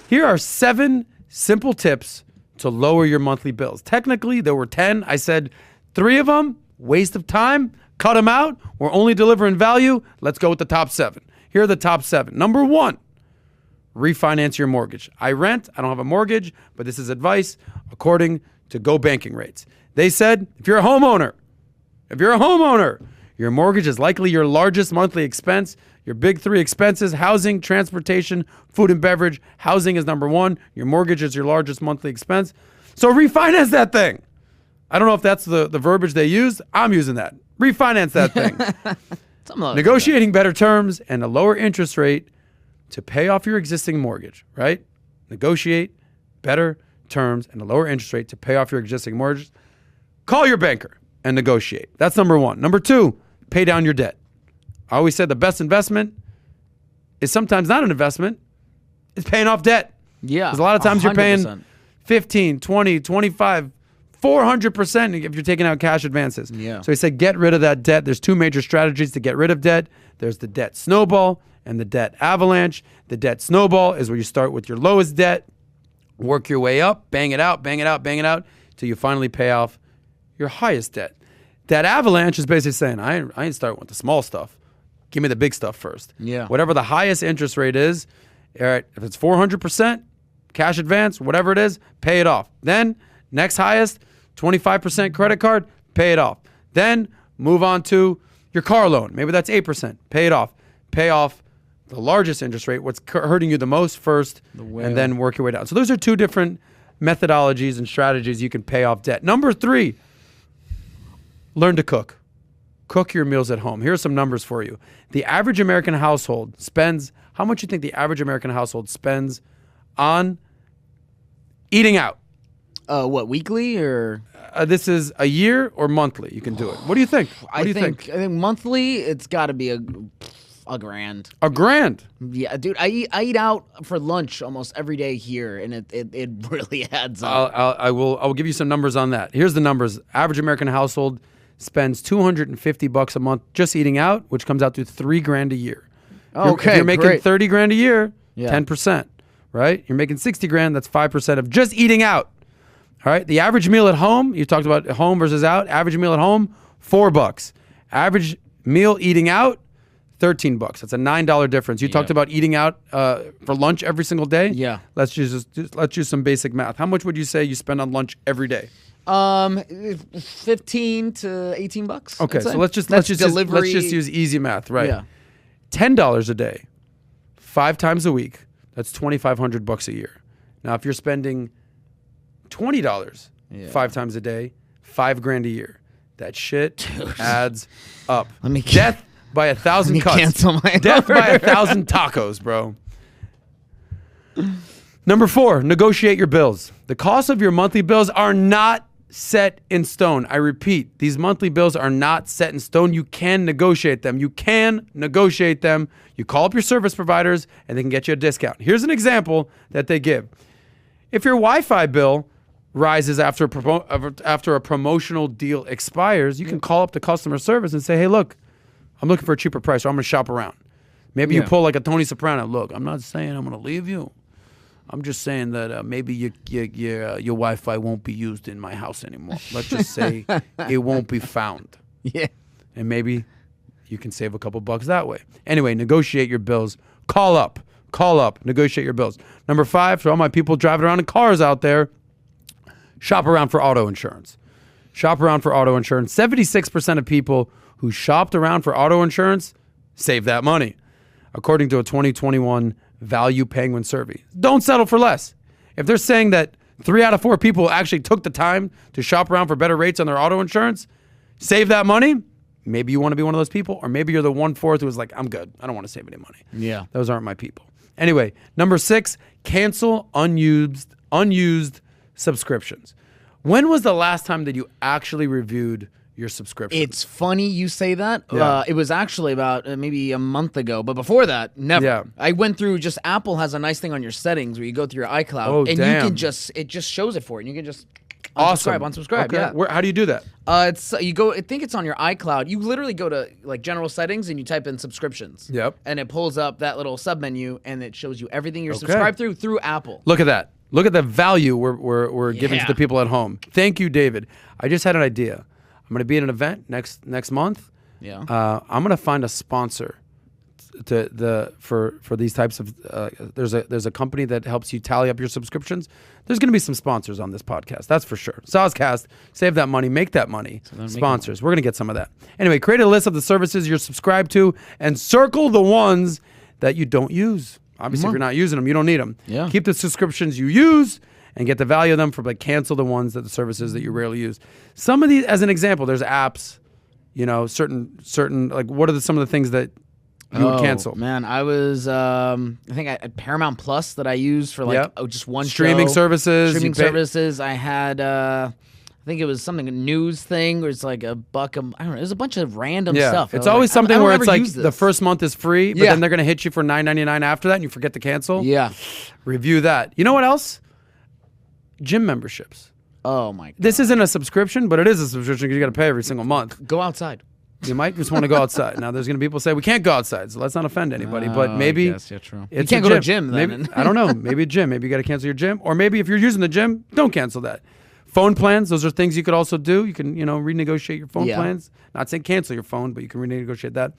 Here are 7 simple tips to lower your monthly bills. Technically, there were 10. I said 3 of them, waste of time. Cut them out. We're only delivering value. Let's go with the top 7. Here are the top 7. Number 1, refinance your mortgage. I rent. I don't have a mortgage, but this is advice according to Go Banking Rates. They said if you're a homeowner, your mortgage is likely your largest monthly expense. Your big 3 expenses: housing, transportation, food and beverage. Housing is number 1. Your mortgage is your largest monthly expense. So refinance that thing. I don't know if that's the verbiage they used. I'm using that. Refinance that thing. Negotiating better terms and a lower interest rate to pay off your existing mortgage, right? Negotiate better terms and a lower interest rate to pay off your existing mortgage. Call your banker and negotiate. That's number 1. Number 2, pay down your debt. I always said the best investment is sometimes not an investment. It's paying off debt. Yeah. Because a lot of times 100%. You're paying 15, 20, 25, 400% if you're taking out cash advances. Yeah. So he said get rid of that debt. There's 2 major strategies to get rid of debt. There's the debt snowball and the debt avalanche. The debt snowball is where you start with your lowest debt, work your way up, bang it out, till you finally pay off your highest debt. That avalanche is basically saying, I ain't starting with the small stuff. Give me the big stuff first. Yeah. Whatever the highest interest rate is, all right, if it's 400%, cash advance, whatever it is, pay it off. Then, next highest, 25% credit card, pay it off. Then, move on to your car loan. Maybe that's 8%. Pay it off. Pay off the largest interest rate, what's hurting you the most first, and then work your way down. So those are 2 different methodologies and strategies you can pay off debt. Number 3, learn to cook. Cook your meals at home. Here are some numbers for you. The average American household spends, how much do you think the average American household spends on eating out? What, weekly or? This is a year or monthly. You can do it. What do you think? I think monthly, it's got to be a grand. A grand? Yeah, dude. I eat out for lunch almost every day here, and it really adds up. I will give you some numbers on that. Here's the numbers. Average American household spends $250 a month just eating out, which comes out to $3,000 a year. Okay, if you're making great. $30,000 a year, Yeah. 10%, right? You're making $60,000. That's 5% of just eating out. All right. The average meal at home, you talked about home versus out. Average meal at home, $4. Average meal eating out, $13. That's a $9 difference. You talked about eating out for lunch every single day. Yeah. Let's use some basic math. How much would you say you spend on lunch every day? 15 to $18. Okay, so let's just use easy math, right? Yeah. $10 a day, 5 times a week. That's $2,500 a year. Now, if you're spending $20 5 times a day, $5,000 a year. That shit adds up. Death by 1,000 cuts. Cancel my Death by 1,000 tacos, bro. Number 4, negotiate your bills. The cost of your monthly bills are not set in stone. I repeat, these monthly bills are not set in stone. You can negotiate them. You call up your service providers and they can get you a discount. Here's an example that they give. If your Wi-Fi bill rises after a promotional deal expires, you can call up the customer service and say, hey, look, I'm looking for a cheaper price, or I'm going to shop around. Maybe you pull like a Tony Soprano. Look, I'm not saying I'm going to leave you. I'm just saying that maybe your Wi-Fi won't be used in my house anymore. Let's just say it won't be found. Yeah. And maybe you can save a couple bucks that way. Anyway, negotiate your bills. Call up. Negotiate your bills. Number 5, for all my people driving around in cars out there, shop around for auto insurance. 76% of people who shopped around for auto insurance save that money, according to a 2021 Valuetainment survey. Don't settle for less. If they're saying that 3 out of 4 people actually took the time to shop around for better rates on their auto insurance, save that money, maybe you want to be one of those people, or maybe you're the 1/4 who is like, I'm good. I don't want to save any money. Yeah. Those aren't my people. Anyway, number 6, cancel unused subscriptions. When was the last time that you actually reviewed your subscription? It's funny you say that. Yeah. It was actually about maybe a month ago, but before that, never. Yeah. I went through Apple has a nice thing on your settings where you go through your iCloud Oh, and damn. you can it just shows it for you. You can just Awesome. Unsubscribe. Okay. Yeah. How do you do that? It's you go. I think it's on your iCloud. You literally go to like general settings and you type in subscriptions. Yep. And it pulls up that little sub menu and it shows you everything you're subscribed through Apple. Look at that. Look at the value we're giving to the people at home. Thank you, David. I just had an idea. I'm going to be at an event next month. Yeah. I'm going to find a sponsor for these types of. There's a company that helps you tally up your subscriptions. There's going to be some sponsors on this podcast. That's for sure. Sozcast, save that money, make that money. Sponsors. We're going to get some of that. Anyway, create a list of the services you're subscribed to and circle the ones that you don't use. Obviously, if you're not using them, you don't need them. Yeah. Keep the subscriptions you use and get the value of them for cancel the ones the services that you rarely use. Some of these, as an example, there's apps, certain like what are some of the things that you would cancel? Man, I was I think I had Paramount Plus that I used for just one streaming show. services. I had I think it was something, a news thing, where it's like $1. I don't know. There's a bunch of random stuff. It's always something where it's like the first month is free, but then they're going to hit you for $9.99 after that and you forget to cancel. Yeah. Review that. You know what else? Gym memberships. Oh, my God. This isn't a subscription, but it is a subscription because you got to pay every single month. Go outside. You might just want to go outside. Now, there's going to be people say, we can't go outside, so let's not offend anybody. But maybe true. You can't go to a gym then. Maybe, I don't know. Maybe a gym. Maybe you got to cancel your gym. Or maybe if you're using the gym, don't cancel that. Phone plans, those are things you could also do. You can, renegotiate your phone plans. Not saying cancel your phone, but you can renegotiate that.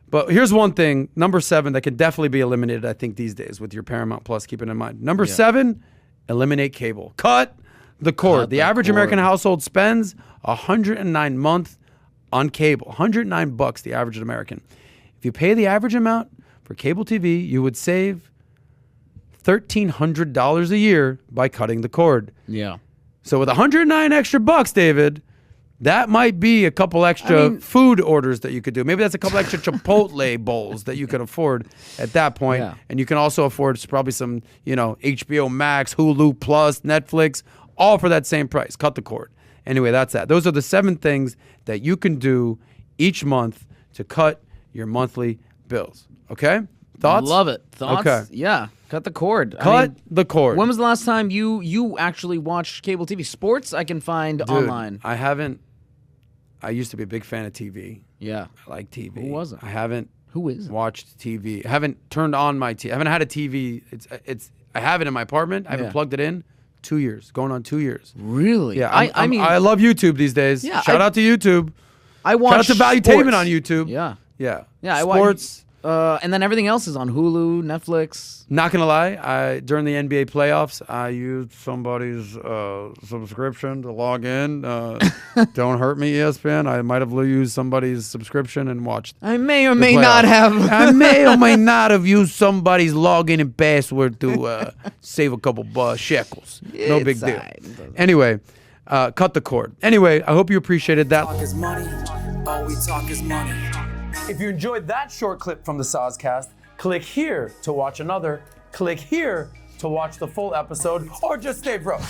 But here's one thing, number 7, that could definitely be eliminated, I think, these days with your Paramount Plus. Keep it in mind. Number 7, eliminate cable. Cut the cord. The average American household spends $109 a month on cable. $109 the average American. If you pay the average amount for cable TV, you would save $1,300 a year by cutting the cord. Yeah. So with 109 extra bucks, David, that might be a couple extra food orders that you could do. Maybe that's a couple extra Chipotle bowls that you could afford at that point. Yeah. And you can also afford probably some, HBO Max, Hulu Plus, Netflix, all for that same price. Cut the cord. Anyway, that's that. Those are the 7 things that you can do each month to cut your monthly bills. Okay? Thoughts? Love it. Thoughts? Okay. Yeah. Cut the cord. Cut the cord. When was the last time you actually watched cable TV? Sports I can find online. I haven't. I used to be a big fan of TV. Yeah. I like TV. Who wasn't? I haven't watched TV. I haven't turned on my TV. I haven't had a TV. I have it in my apartment. I haven't plugged it in. 2 years. Going on 2 years. Really? Yeah. I love YouTube these days. Yeah, Shout out to YouTube. I watch Shout out to Valuetainment on YouTube. Yeah. Yeah. Yeah. Sports. And then everything else is on Hulu, Netflix. Not gonna lie, during the NBA playoffs, I used somebody's subscription to log in. Don't hurt me, ESPN. I might have used somebody's subscription and watched. I may or may not have. I may or may not have used somebody's login and password to save a couple shekels. No big deal. Anyway, cut the cord. Anyway, I hope you appreciated that. Talk is money. All we talk is money. If you enjoyed that short clip from the Sozcast, click here to watch another, click here to watch the full episode, or just stay broke.